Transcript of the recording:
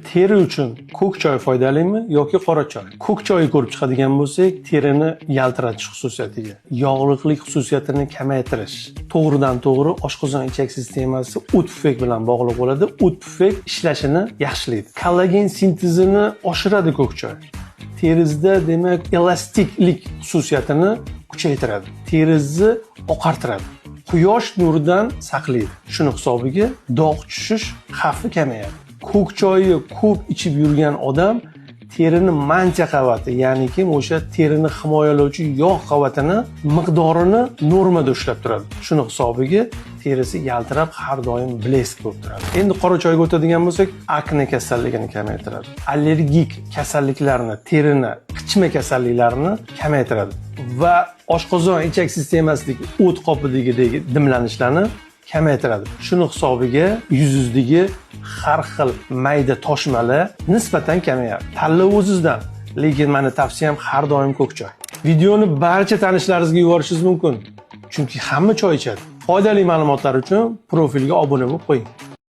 teri uchun ko'k choy foydalimi yoki qora choy? Ko'k choyni ko'rib chiqadigan bo'lsak, terini yaltiratish xususiyatiga, yog'liqlik xususiyatini kamaytirish, to'g'ridan to'g'ri oshqozon ichak sistemasi o't pufak bilan bog'liq bo'ladi. O't pufak ishlashini yaxshilaydi. Kollagen sintezini oshiradi ko'k choy. Terizda demak elastiklik xususiyatini kuchaytiradi. Terizni oqartiradi. Quyosh nuridan saqlaydi. Shuni hisobiga dog' tushish xavfi kamayadi. Ko'k choyni ko'p ichib yurgan odam terini mancha qavati, ya'niki o'sha terini himoyalovchi yog' qavatini miqdorini normada ushlab turadi. Shuni hisobiga terisi yaltirab har doim blesk bo'lib turadi. Endi qora choyga o'tadigan bo'lsak, akne kasalligini kamaytiradi. Allergik kasalliklarni, terini, qichma kasalliklarini kamaytiradi va oshqozon ichak sistemasidagi o't qopidagi dimlanishlarni kamaytiradi. Shuni hisobiga yuzingizdagi har xil mayda toshmalar nisbatan kamayadi. Tanlov o'zingizdan, lekin meni tavsiyam har doim ko'k choy. Videoni barcha tanishlaringizga yuborishingiz mumkin, chunki hamma choy ichadi. Foydali ma'lumotlar uchun profilga obuna bo'lib qo'ying.